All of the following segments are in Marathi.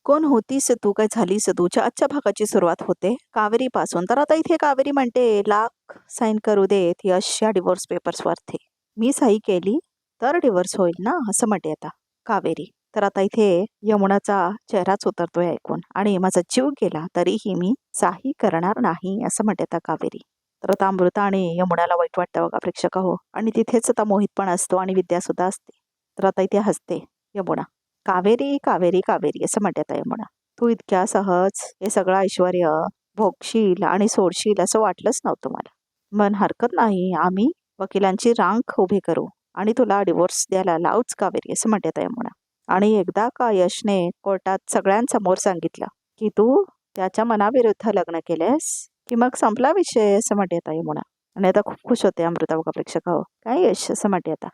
कोण होतीस तू, काय झालीस तूच्या आजच्या भागाची सुरुवात होते कावेरी पासून. तर आता इथे कावेरी म्हणते, लाख साईन करू देत यश या डिवोर्स पेपर्स वरती. मी सही केली तर डिवोर्स होईल ना, असं म्हणते आता कावेरी. तर आता इथे यमुनाचा चेहराच उतरतोय ऐकून, आणि माझा जीव गेला तरीही मी सही करणार नाही, असं म्हणते आता कावेरी. तर आता अमृता आणि यमुनाला वाईट वाटतं बघा प्रेक्षक हो, आणि तिथेच आता मोहित पण असतो आणि विद्या सुद्धा असते. तर आता इथे हसते यमुना. कावेरी कावेरी कावेरी असं म्हणतात यमुना. तू इतक्या सहज हे सगळं ऐश्वर्य भोगशील आणि सोडशील असं वाटलंच नव्हतं मला. मन हरकत नाही, आम्ही वकिलांची रांग उभी करू आणि तुला डिवोर्स द्यायला लावूच कावेरी, असं म्हणतात यमुना. आणि एकदा का यशने कोर्टात सगळ्यांसमोर सांगितलं की तू त्याच्या मनाविरुद्ध लग्न केलेस की मग संपला विषय, असं म्हणते यमुना. आणि आता खूप खुश होते अमृता बघा प्रेक्षक हो. काय यश, असं म्हणते आता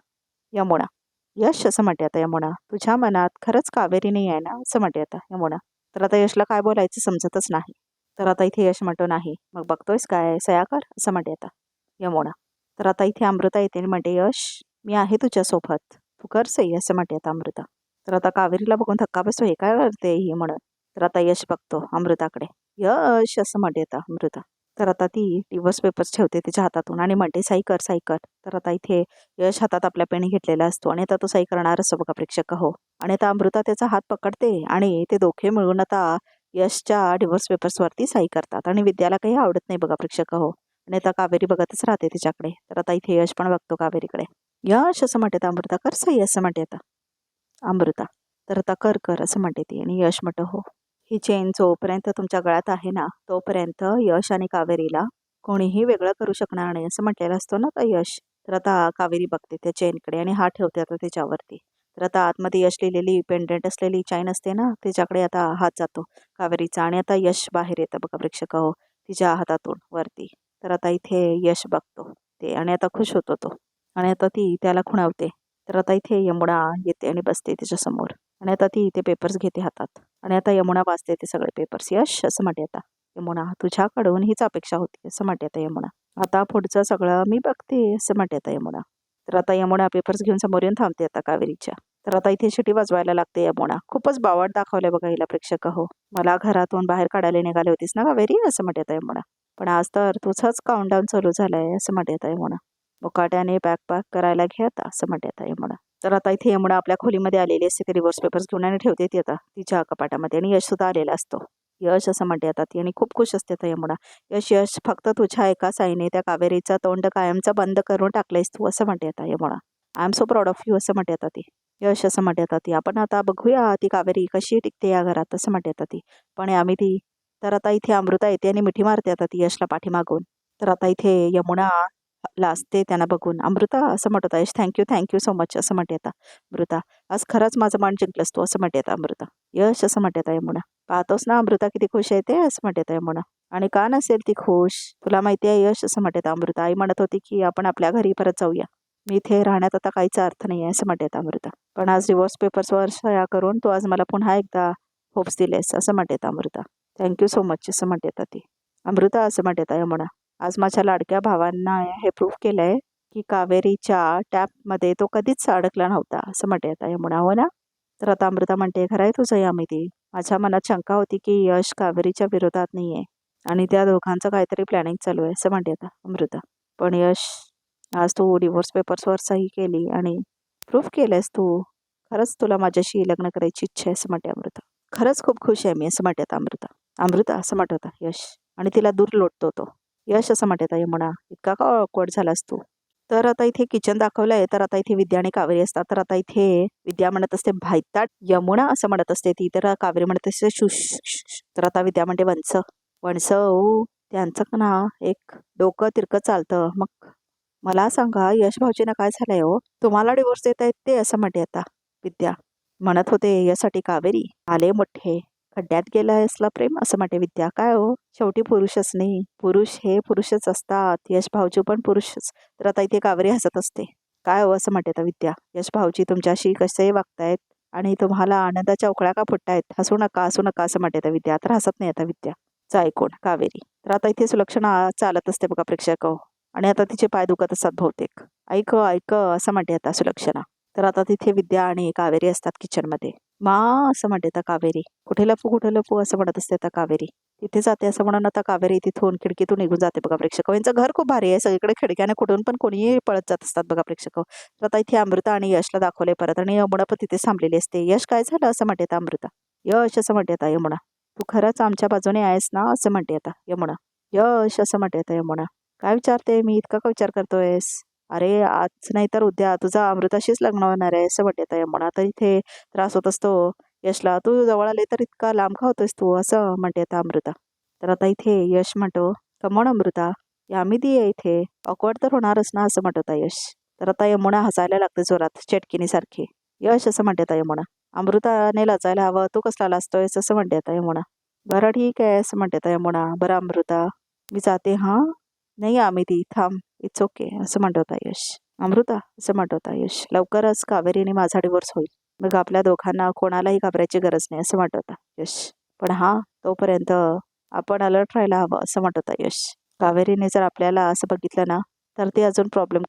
यमुना. यश, असं म्हणते आता यमुना, तुझ्या मनात खरंच कावेरी नाही आहे ना, असं म्हणते आता यमुना. तर आता यशला काय बोलायचं समजतच नाही. तर आता इथे यश म्हणतो, नाही मग बघतोयस काय, सया कर, असं म्हणते आता यमुना. तर आता इथे अमृता येते आणि म्हणते, यश मी आहे तुझ्यासोबत, तू कर सही, असं म्हणते आता अमृता. तर आता कावेरीला बघून धक्का बसतो, हे काय करते ही म्हणून. तर आता यश बघतो अमृताकडे. यश, असं म्हणते आता अमृता. तर आता ती डिवोर्स पेपर्स ठेवते तिच्या हातातून आणि म्हणते, सही कर सही कर. तर आता इथे यश हातात आपल्या पेन घेतलेला असतो आणि आता तो सही करणार असतो बघा प्रेक्षक हो. आणि आता अमृता त्याचा हात पकडते आणि ते दोघे मिळून आता यशच्या डिवोर्स पेपर्स वरती सही करतात. आणि विद्याला काही आवडत नाही बघा प्रेक्षक हो. आणि आता कावेरी बघतच राहते तिच्याकडे. तर आता इथे यश पण बघतो कावेरीकडे. यश, असं म्हणते अमृता, कर सही, असं म्हणते आता अमृता. तर आता कर कर, असं म्हणते ती. आणि यश म्हणतो, हो, ही चेन जोपर्यंत तुमच्या गळ्यात आहे ना तोपर्यंत यश आणि कावेरीला कोणीही वेगळं करू शकणार नाही, असं म्हटलेलं असतो ना तर यश. तर आता कावेरी बघते त्या चेनकडे आणि हात ठेवते आता त्याच्यावरती. तर आता आतमध्ये यश लिहिलेली पेंडेंट असलेली चैन असते ना, त्याच्याकडे आता हात जातो कावेरीचा. आणि आता यश बाहेर येतं बघा प्रेक्षक हो तिच्या हातातून वरती. तर आता इथे यश बघतो ते आणि आता खुश होतो तो. आणि आता ती त्याला खुणावते. तर आता इथे यमुना येते आणि बसते तिच्यासमोर. आणि आता ती ते पेपर्स घेते हातात. आणि आता यमुना वाचते ते सगळे पेपर्स. यश, असं म्हणते आता यमुना, तुझ्याकडून हीच अपेक्षा होती, असं म्हणते आता यमुना. आता पुढचं सगळं मी बघते, असं म्हणते आता यमुना. तर आता यमुना पेपर्स घेऊन समोर येऊन थांबते आता कावेरीच्या. तर आता इथे शिटी वाजवायला लागते यमुना. खूपच बावट दाखवले बघा हिला प्रेक्षक हो. मला घरातून बाहेर काढायला निघाली होतीस ना कावेरी, असं म्हणते आता यमुना. पण आज तर तुझंच काउंटडाऊन चालू झालंय, असं म्हणते आता यमुना. मुकाट्याने बॅग पॅक करायला घे आता, असं म्हणते आता यमुना. तर आता इथे यमुना आपल्या खोलीमध्ये आलेली असते. ते डिवोर्स पेपर्स घेऊन आणि ठेवते ती आता तिच्या कपाटामध्ये. आणि यश सुद्धा आलेला असतो. यश, असं म्हणते आता ती. आणि खूप खुश असते आता यमुना. यश यश, फक्त तुझ्या एका साईने त्या कावेरीचा तोंड कायमचा बंद करून टाकलेस तू, असं म्हणते आता Yamuna. I am so proud of you, असं म्हणते आता ती. यश, असं म्हणते आता ती. आपण आता बघूया ती कावेरी कशी टिकते या घरात, असं म्हणते आता ती. पण आम्ही ती. तर आता इथे अमृता येते आणि मिठी मारते आता ती यशला पाठीमागून. तर आता इथे यमुना लाजते त्यांना बघून. अमृता, असं म्हणत यश, थँक्यू सो मच, असं म्हणते आता अमृता. आज खरंच माझं मन जिंकलंस तू, असं म्हणते आता अमृता. यश, असं म्हणते आता यमुना. पाहतोस ना अमृता किती खुश आहे ते, असं म्हणते आता यमुना. आणि का नसेल ती खुश, तुला माहिती आहे यश, असं म्हणते आता अमृता. आई म्हणत होती की आपण आपल्या घरी परत जाऊया, मी इथे राहण्यात आता काहीच अर्थ नाही आहे, असं म्हणते आता अमृता. पण आज डिवोर्स पेपर्सवर सह्या करून तू आज मला पुन्हा एकदा होप्स दिलेस, असं म्हणते आता अमृता. थँक्यू सो मच, असं म्हणते आता ती. अमृता, असं म्हणते आता यमुना. आज माझ्या लाडक्या भावांना हे प्रूफ केलंय की कावेरीच्या टॅपमध्ये तो कधीच अडकला नव्हता, असं म्हणते आता यमुना. हो ना. तर आता अमृता म्हणते, खरं आहे तुझं यामिती. माझ्या मनात शंका होती की यश कावेरीच्या विरोधात नाहीये आणि त्या दोघांचं काहीतरी प्लॅनिंग चालू आहे, असं म्हणते आता अमृता. पण यश, आज तू डिवोर्स पेपर्सवर सही केली आणि प्रूफ केलंयस तू. खरंच तुला माझ्याशी लग्न करायची इच्छा आहे, असं म्हणते अमृता. खरंच खूप खुश आहे मी, असं म्हणते आता अमृता. अमृता, असं म्हणत होता यश. आणि तिला दूर लोटतो तो. यश, असं म्हणते आता यमुना, इतका का ऑकवर्ड झालास तू. तर आता इथे किचन दाखवलंय. तर आता इथे विद्या आणि कावेरी असतात. तर आता इथे विद्या म्हणत असते, भाईताट यमुना, असं म्हणत असते ती. तर कावेरी म्हणत असते, शुश. तर आता विद्या म्हणते, वंस वंस ओ, त्यांचं ना एक डोकं तिरकं चालतं. मग मला सांगा यश भाऊजींना काय झालंय हो, तुम्हाला डिवोर्स देत आहेत ते, असं म्हणते आता विद्या. म्हणत होते यासाठी कावेरी आले मोठे खड्ड्यात गेलं असला प्रेम, असं म्हणते विद्या. काय हो, शेवटी पुरुषच नाही, पुरुष हे पुरुषच असतात, यश भाऊजी पण पुरुषच. तर आता इथे कावेरी हसत असते. काय हो, असं म्हणते आता विद्या. यश भाऊजी तुमच्याशी कसे वागतायत आणि तुम्हाला आनंदाच्या उकळ्या का फुटतायत, हसू नका हसू नका, असं म्हणते आता विद्या. तर हसत नाही आता विद्या चा ऐकून कावेरी. तर आता इथे सुलक्षणा चालत असते बघा प्रेक्षक हो. आणि आता तिचे पाय दुखत असतात बहुतेक. ऐक ऐक, असं म्हणते आता सुलक्षणा. तर आता तिथे विद्या आणि कावेरी असतात किचनमध्ये. मा असं म्हणते आता कावेरी. कुठे लपू असं म्हणत असते आता कावेरी. तिथे जाते असं म्हणून आता कावेरी तिथून खिडकीतून निघून जाते बघा प्रेक्षक. यांचं घर खूप भारी आहे, सगळीकडे खिडक्याने कुठून पण कोणीही पळत जात असतात बघा प्रेक्षक. तर आता इथे अमृता आणि यशला दाखवले परत आणि यमुना पण तिथे थांबलेली असते. यश काय झालं असं म्हणते आता अमृता. यश असं म्हणते आता यमुना. तू खरंच आमच्या बाजूने आहेस ना असं म्हणते आता यमुना. यश असं म्हणते आता यमुना. काय विचारते मी, इतका का विचार करतोयस? अरे आज नाही तर उद्या तुझा अमृताशीच लग्न होणार आहे असं म्हणते आता यमुना. तर इथे त्रास होत असतो यशला. तू जवळ आले तर इतका लांब का होतोयस तू असं म्हणते आता अमृता. तर आता इथे यश म्हणतो, कमॉन अमृता, यामिदी आहे इथे, ऑकवर्ड तर होणारच ना असं म्हणत होता यश. तर आता यमुना हसायला लागते जोरात चटकिनीसारखी. यश असं म्हणते आता यमुना. अमृताने लाजायला हवं, तू कसला लाजतोयस असं म्हणते आता यमुना. बरं ठीक आहे असं म्हणते आता यमुना. बरं अमृता मी जाते हां. नाही आमिदी थांब, इट्स ओके असं म्हणत होता यश. अमृता असं म्हणत होता यश, लवकरच कावेरीने माझा डिवोर्स होईल, मग आपल्या दोघांना कोणालाही घाबरायची गरज नाही असं म्हणत होता यश. पण हा तोपर्यंत आपण अलर्ट राहायला हवं असं म्हणत होता यश. कावेरीने जर आपल्याला असं बघितलं ना तर ती अजून प्रॉब्लेम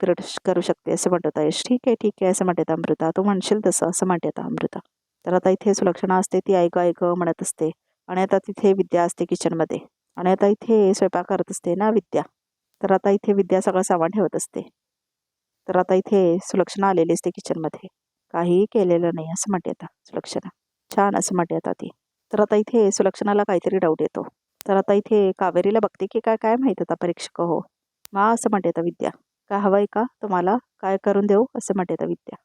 करू शकते असं म्हणत होता यश. ठीक आहे असं म्हणते अमृता. तू म्हणशील तसं असं म्हणते अमृता. तर आता इथे सुलक्षणा असते, ती ऐक ऐक म्हणत असते. आणि आता तिथे विद्या असते किचनमध्ये. आणि आता इथे स्वयंपाक करत असते ना विद्या. तर आता इथे विद्या सगळं सामान ठेवत असते. तर आता इथे सुलक्षणा आलेली असते किचनमध्ये. काहीही केलेलं नाही असं म्हणते आता सुलक्षणा. छान असं म्हणते आता ती. तर आता इथे सुलक्षणाला काहीतरी डाऊट येतो. तर आता इथे कावेरीला बघते की काय काय माहीत आता परीक्षक हो. मा असं म्हणते आता विद्या. काय हवंय का तुम्हाला, काय करून देऊ असं म्हणते आता विद्या.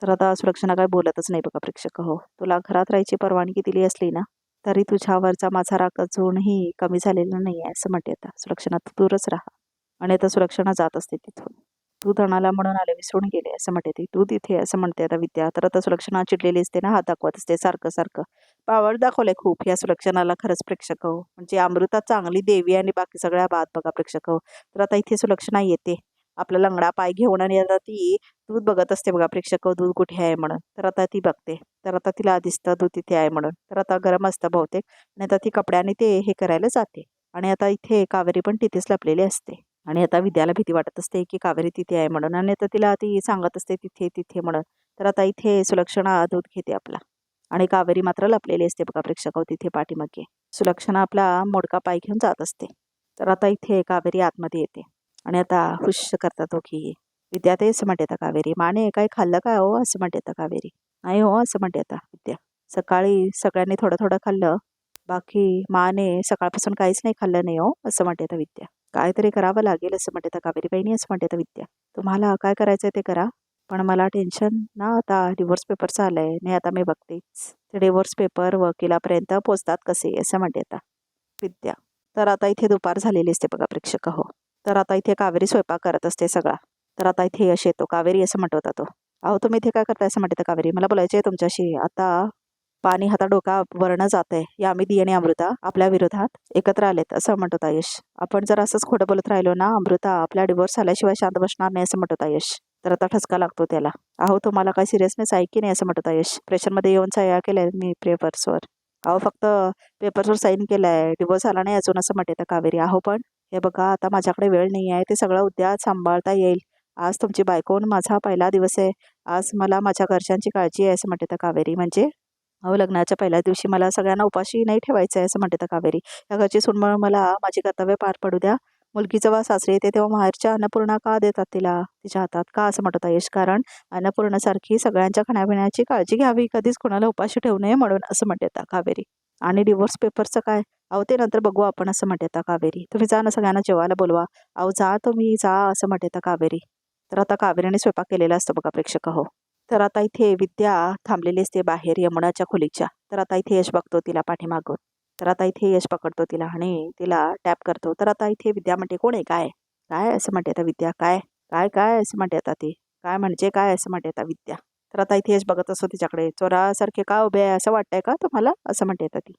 तर आता सुलक्षणा काय बोलतच नाही बघा प्रेक्षक हो. तुला घरात राहायची परवानगी दिली असली ना तरी तुझ्यावरचा माझा राग अजूनही कमी झालेला नाही आहे असं म्हणते आता सुलक्षणा. तू दूरच राहा. आणि आता सुलक्षणा जात असते तिथून. तू धनाला म्हणून आले विसरून गेले असं म्हणते ती. तू तिथे असं म्हणते आता विद्या. तर आता सुलक्षणा चिडलेली असते ना, हात दाखवत असते सारखं सारखं. पावड दाखवलंय खूप या सुलक्षणाला खरंच प्रेक्षक हो. म्हणजे अमृता चांगली देवी आणि बाकी सगळ्या बाद बघा प्रेक्षक हो. तर आता इथे सुलक्षणा येते आपला लंगडा पाय घेऊन आणि आता ती दूध बघत असते बघा प्रेक्षक हो, दूध कुठे आहे म्हणून. तर आता ती बघते. तर आता तिला दिसतं दूध तिथे आहे म्हणून. तर आता गरम असतं बहुतेक. आणि आता ती कपड्याने ते हे करायला जाते. आणि आता इथे कावेरी पण तिथेच लपलेली असते. आणि आता विद्याला भीती वाटत असते की कावेरी तिथे आहे म्हणून. आणि आता तिला ती सांगत असते तिथे तिथे म्हणून. तर आता इथे सुलक्षणा दूध घेते आपला. आणि कावेरी मात्र लपलेली असते बघा प्रेक्षक हो तिथे पाठीमागे. सुलक्षणा आपला मोडका पाय घेऊन जात असते. तर आता इथे कावेरी आतमध्ये येते. आणि आता हुश करतात दोघी. विद्या तेच म्हणते आता कावेरी. माने काय खाल्लं काय हो असं म्हणते आता कावेरी. नाही हो असं म्हणते आता विद्या. सकाळी सगळ्यांनी थोडं थोडं खाल्लं, बाकी माने सकाळपासून काहीच नाही खाल्लं नाही हो असं म्हणते आता विद्या. काहीतरी करावं लागेल असं म्हणते आता कावेरी. बहिणी असं म्हणते आता विद्या. तुम्हाला काय करायचंय ते करा, पण मला टेन्शन ना आता डिवोर्स पेपरचं आलंय. नाही आता मी बघतेच ते डिवोर्स पेपर वकिलापर्यंत पोचतात कसे असं म्हणते आता विद्या. तर आता इथे दुपार झालेली असते बघा प्रेक्षक हो. तर आता इथे कावेरी स्वयंपाक करत असते सगळा. तर आता इथे यश येतो. कावेरी असं म्हणत होता तो. अहो तुम्ही इथे काय करताय असं म्हणते कावेरी. मला बोलायचं आहे तुमच्याशी. आता पाणी हाता डोका वरनं जात आहे. यामिदी आणि अमृता आपल्या विरोधात एकत्र आलेत असं म्हणत होता यश. आपण जर असंच खोटं बोलत राहिलो ना अमृता, आपल्या डिवोर्स झाल्याशिवाय शांत बसणार नाही असं म्हणत होता यश. तर आता ठसका लागतो त्याला. अहो तुम्हाला काय सिरियसनेस आहे की नाही असं म्हणत होता यश. प्रेशरमध्ये येऊन सह्या केल्या मी पेपर्सवर. अहो फक्त पेपर्सवर साईन केलाय, डिवोर्स आला नाही अजून असं म्हणते कावेरी. अहो पण हे बघा आता माझ्याकडे वेळ नाही आहे, ते सगळं उद्या सांभाळता येईल. आज तुमची बायको माझा पहिला दिवस आहे. आज मला माझ्या घरच्यांची काळजी आहे असं म्हणते कावेरी. म्हणजे अहो लग्नाच्या पहिल्या दिवशी मला सगळ्यांना उपाशी नाही ठेवायचं आहे असं म्हणते कावेरी. या घरची सून मला माझी कर्तव्य पार पडू द्या. मुलगी जेव्हा सासरी येते तेव्हा माहेरच्या अन्नपूर्णा का देतात तिला तिच्या हातात का असं म्हणत होता यश. कारण अन्नपूर्णासारखी सगळ्यांच्या खाण्यापिण्याची काळजी घ्यावी, कधीच कोणाला उपाशी ठेवू नये म्हणून असं म्हणते कावेरी. आणि डिवोर्स पेपरचं काय, अहो ते नंतर बघू आपण असं म्हणते कावेरी. तुम्ही जा ना सगळ्यांना जेवायला बोलवा. अहो जा तुम्ही जा असं म्हणते कावेरी. तर आता कावेरीने स्वयंपाक केलेला असतो बघा प्रेक्षक हो. तर आता इथे विद्या थांबलेली असते बाहेर यमुनाच्या खोलीच्या. तर आता इथे यश बघतो तिला पाठीमागून. तर आता इथे यश पकडतो तिला आणि तिला टॅप करतो. तर आता इथे विद्या म्हणते कोण आहे काय काय असं म्हणते आता विद्या. काय काय काय असं म्हणते आता ती. काय म्हणजे काय असं म्हणते आता विद्या. तर आता इथे यश बघत असतो तिच्याकडे. चोरासारखे का उभे आहे असं वाटतंय का तुम्हाला असं म्हणते आता ती.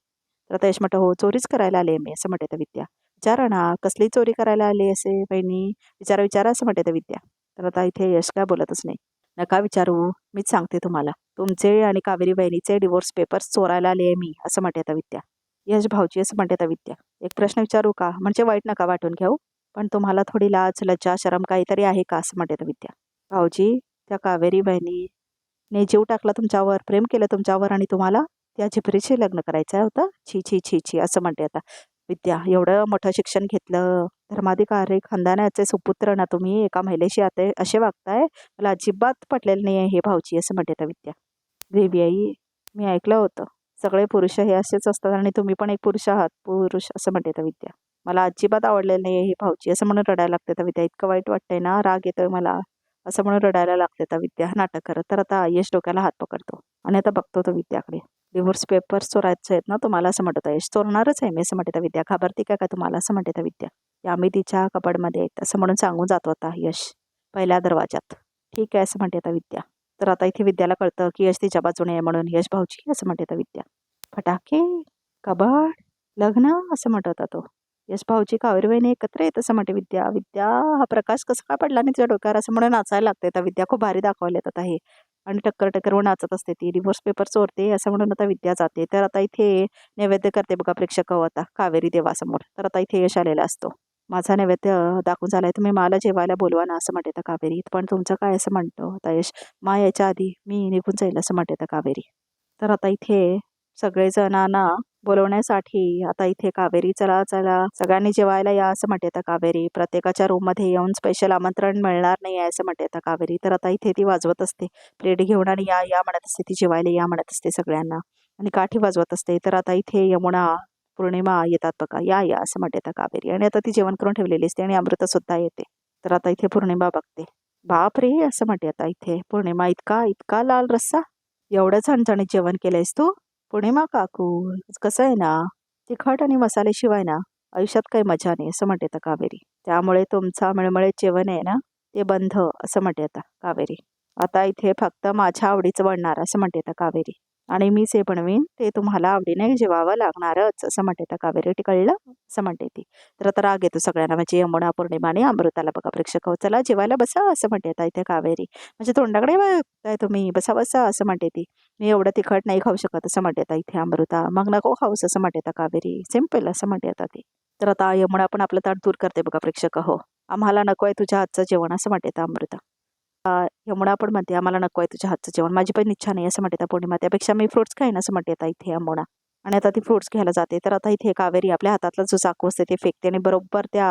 तर आता यश म्हणतं हो चोरीच करायला आले मी असं म्हणते आता विद्या. विचारा ना कसली चोरी करायला आली असे बहिणी, विचारा विचारा असं म्हणते आता विद्या. तर आता इथे यश काय बोलतच नाही. नका विचारू, मीच सांगते तुम्हाला. तुमचे आणि कावेरी बहिणीचे डिवोर्स पेपर्स चोरायला आले आहे मी असं म्हणते आता विद्या. यश भाऊजी असं म्हणते आता विद्या. एक प्रश्न विचारू का, म्हणजे वाईट नका वाटून घेऊ, पण तुम्हाला थोडी लाज लज्जा शरम काहीतरी आहे का असं म्हणते आता विद्या. भाऊजी त्या कावेरी बहिणी ने जीव टाकला तुमच्यावर, प्रेम केलं तुमच्यावर आणि तुम्हाला त्या झिपरीशी लग्न करायचं होतं. छी छी छी छी असं म्हणते आता विद्या. एवढं मोठं शिक्षण घेतलं, धर्माधिकारी खानदानाचे सुपुत्र ना तुम्ही, एका महिलेशी आता असे वागताय, मला अजिबात पटलेलं नाही आहे हे भाऊजी असं म्हणते आता विद्या. देवी आई, मी ऐकलं होतं सगळे पुरुष हे असेच असतात आणि तुम्ही पण एक पुरुष आहात. पुरुष असं म्हणते आता विद्या. मला अजिबात आवडलेलं नाही हे भाऊजी असं म्हणून रडायला लागते तर विद्या. इतकं वाईट वाटतंय ना, राग येतोय मला असं म्हणून रडायला लागते तर विद्या नाटक करत. तर आता यश डोक्याला हात पकडतो आणि आता बघतो तो विद्याकडे. डिव्होर्स पेपर्स चोरायचे आहेत ना तुम्हाला असं म्हणत यश. चोरणारच आहे मी असं म्हणते तर विद्या. घाबरती का तुम्हाला असं म्हणते तर विद्या. आम्ही तिच्या कपाडमध्ये आहेत असं म्हणून सांगून जातो आता यश पहिल्या दरवाजात. ठीक आहे असं म्हणते आता विद्या. तर आता इथे विद्याला कळतं की यश तिच्या बाजूने आहे म्हणून. यश भाऊजी असं म्हणते तर विद्या. फटाके, कबाड, लग्न असं म्हणत होता तो. यश भाऊजी कावेरी वहिनी एकत्र येत असं म्हणते विद्या. विद्या हा प्रकाश कसा काय पडला नाही तुझ्या डोक्यावर असं म्हणून नाचायला लागते तर विद्या. खूप भारी दाखवलेत आता हे आणि टक्कर टक्करवर नाचत असते ती. डिव्होर्स पेपर चोरते असं म्हणून आता विद्या जाते. तर आता इथे नैवेद्य करते बघा प्रेक्षक आता कावेरी देवासमोर. तर आता इथे यश आलेला असतो. माझा नैवेद्य दाखवून झालाय, तुम्ही मला जेवायला बोलवा ना असं म्हणते तर कावेरी. पण तुमचं काय असं म्हणतो आता यश. मा याच्या आधी मी निघून जाईल असं म्हणते तर कावेरी. तर आता इथे सगळेजणांना बोलवण्यासाठी आता इथे कावेरी चला चला सगळ्यांनी जेवायला या असं म्हणते आता कावेरी. प्रत्येकाच्या रूममध्ये येऊन स्पेशल आमंत्रण मिळणार नाही आहे असं म्हणते आता कावेरी. तर आता इथे ती वाजवत असते प्लेट घेऊन आणि या या म्हणत असते ती जेवायला या म्हणत असते सगळ्यांना आणि काठी वाजवत असते. तर आता इथे यमुना पौर्णिमा येतात बघा. या या असं म्हणते आता कावेरी आणि आता ती जेवण करून ठेवलेली असते आणि अमृता सुद्धा येते. तर आता इथे पौर्णिमा बघते. बाप रे असं म्हणते आता इथे पौर्णिमा. इतका इतका लाल रस्सा, एवढं झणझणीत जेवण केलंयस तू पौर्णिमा काकू. कसं आहे ना, तिखट आणि मसाल्याशिवाय ना आयुष्यात काही मजा नाही असं म्हणते आता कावेरी. त्यामुळे तुमचा मळमळीत जेवण आहे ना ते बंद असं म्हणते आता कावेरी. आता इथे फक्त माझ्या आवडीचं बनणार असं म्हणते आता कावेरी आणि मी जे बनवीन ते तुम्हाला आवडीने जेवावं लागणारच असं म्हणते आता कावेरी. ती कळलं असं म्हणते ती. तर आता राग येतो सगळ्यांना म्हणजे यमुना पौर्णिमा आणि अमृताला बघा प्रेक्षक. चला जेवायला बसा असं म्हणते आता इथे कावेरी. म्हणजे तोंडाकडे बघताय तुम्ही, बसा बसा असं म्हणते ती. मी एवढं तिखट नाही खाऊ शकत असं म्हणते आता इथे अमृता. मग नको खाऊस असं म्हणते आता कावेरी. सिम्पल असं म्हणते आता ती. तर आता यमुना पण आपलं ताट दूर करते बघा प्रेक्षक. हो आम्हाला नको आहे तुझ्या हातचं जेवण असं म्हणते आता अमृता. यमुना पण म्हणते आम्हाला नको आहे तुझ्या हातचं जेवण, माझी पण इच्छा नाही असं म्हणते आता पौर्णिमा. त्यापेक्षा मी फ्रुट्स खाईन असं म्हणते आता इथे यमुना. आणि आता ती फ्रुट्स घ्यायला जाते. तर आता इथे कावेरी आपल्या हातातला जो चाकू असते ते फेकते आणि बरोबर त्या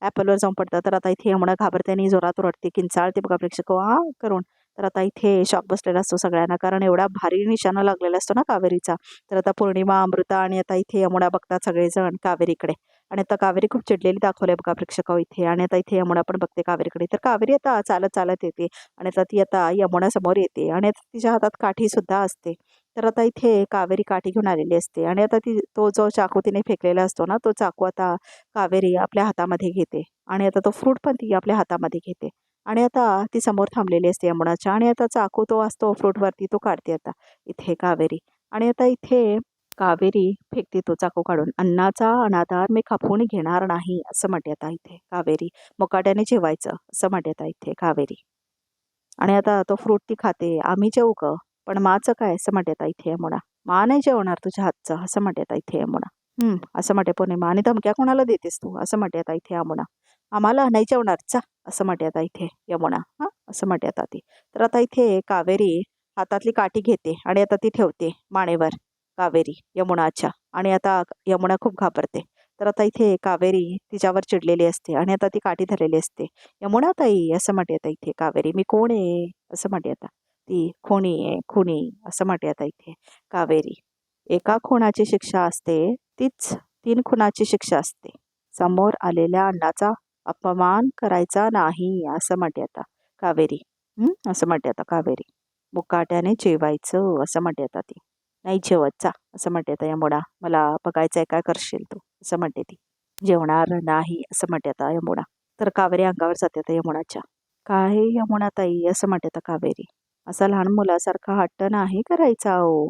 ॲपलवर जाऊन पडतं. तर आता इथे यमुना घाबरते आणि जोरात ओरडते किंचाळते बघा प्रेक्षक हा करून. तर आता इथे शॉक बसलेला असतो सगळ्यांना कारण एवढा भारी निशाणा लागलेला असतो ना कावेरीचा. तर आता पौर्णिमा अमृता आणि आता इथे यमुना बघतात सगळेजण कावेरीकडे आणि आता कावेरी खूप चिडलेली दाखवली बघा प्रेक्षक इथे. आणि आता इथे यमुना पण बघते कावेरीकडे. तर कावेरी आता चालत चालत येते आणि आता ती आता यमुना समोर येते आणि आता तिच्या हातात काठी सुद्धा असते. तर आता इथे कावेरी काठी घेऊन आलेली असते आणि आता ती तो जो चाकू तिने फेकलेला असतो ना तो चाकू आता कावेरी आपल्या हातामध्ये घेते आणि आता तो फ्रूट पण ती आपल्या हातामध्ये घेते आणि आता ती समोर थांबलेली असते यमुनाच्या आणि आता चाकू तो असतो फ्रूटवरती तो काढते आता इथे कावेरी. आणि आता इथे कावेरी फेकते तो चाकू काढून. अन्नाचा अनादर मी खपवून घेणार नाही असं म्हणते आता इथे कावेरी. मुकाट्याने जेवायचं असं म्हणते आता इथे कावेरी. आणि आता तो फ्रूट ती खाते. आम्ही जेवू ग पण माचं काय असं म्हणते आता इथे यमुना. मा नाही जेवणार तुझ्या हातचं असं म्हणते आता इथे यमुना. असं म्हणते पौर्णिमा. आणि धमक्या कोणाला देतेस तू असं म्हणते आता इथे यमुना. आम्हाला नाही जेवणार चा असं म्हणते आता इथे यमुना. हां असं म्हणते आता ती. तर आता इथे कावेरी हातातली काठी घेते आणि आता ती ठेवते मानेवर कावेरी यमुनाच्या. आणि आता यमुना खूप घाबरते. तर आता इथे कावेरी तिच्यावर चिडलेली असते आणि आता ती काठी धरलेली असते. यमुना ताई असं म्हणते आता इथे कावेरी. मी कोण आहे असं म्हणते आता ती. खुनी आहे खुनी असं म्हणते आता इथे कावेरी. एका खुनाची शिक्षा असते तीच 3 खुनाची शिक्षा असते. समोर आलेल्या अण्णाचा अपमान करायचा नाही असं म्हणते आता कावेरी. असं म्हणते आता कावेरी. मुकाट्याने जेवायचं असं म्हणते आता ती. नाही जेवत जा असं म्हणते आता यमुना. मला बघायचं आहे काय करशील तू असं म्हणते ती. जेवणार नाही असं म्हणते आता यमुना. तर कावेरी अंगावर जाते आता यमुनाच्या. काय यमुना ताई असं म्हणते आता कावेरी. असा लहान मुलासारखा हट्ट नाही करायचा ओ.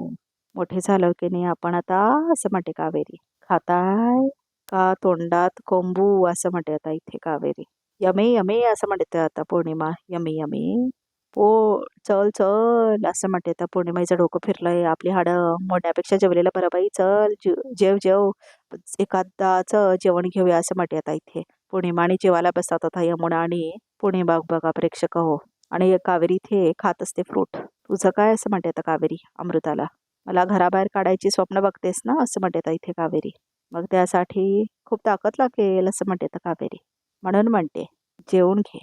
मोठे झालो की नाही आपण आता असं म्हणते कावेरी. खाताय का तोंडात कोंबू असं म्हणते आता इथे कावेरी. यमी यमी असं म्हणते आता पौर्णिमा. यमी यमी पो चल चल असं म्हणते आता पौर्णिमाचं डोकं फिरलंय. आपली हाडं मोडण्यापेक्षा जेवलेलं बरं बाई. चल जेव जेव एखादाचं जेवण घेऊया असं म्हणते आता इथे पौर्णिमा. आणि जेवायला बसतात आता यमुना आणि पौर्णिमा बघा प्रेक्षक. हो आणि कावेरी इथे खात असते फ्रूट तुझं काय असं म्हणते आता कावेरी अमृताला. मला घराबाहेर काढायची स्वप्न बघतेस ना असं म्हणते आता इथे कावेरी. मग त्यासाठी खूप ताकद लागेल असं म्हणते आता कावेरी. म्हणून म्हणते जेवून घे.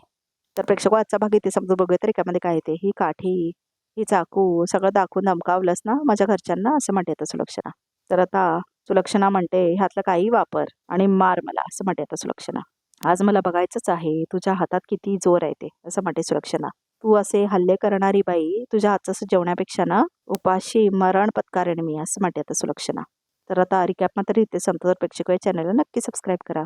तर प्रेक्षक आजचा भाग इथे समजून बघूया तर एकामध्ये काय येते. ही काठी, ही चाकू सगळं दाखवून धमकावलंस ना माझ्या घरच्यांना असं म्हणते आता सुलक्षणा. तर आता सुलक्षणा म्हणते ह्यातलं काही वापर आणि मार मला असं म्हणते आता सुलक्षणा. आज मला बघायचंच आहे तुझ्या हातात किती जोर आहे ते असं म्हणते सुलक्षणा. तू असे हल्ले करणारी बाई तुझ्या हातचं जेवण्यापेक्षा ना उपाशी मरण पत्कारेन मी असं म्हणते आता सुलक्षणा. तर आता रिकॅप मात्र इथे संपतो. तर प्रेक्षक चॅनलला नक्की सबस्क्राईब करा.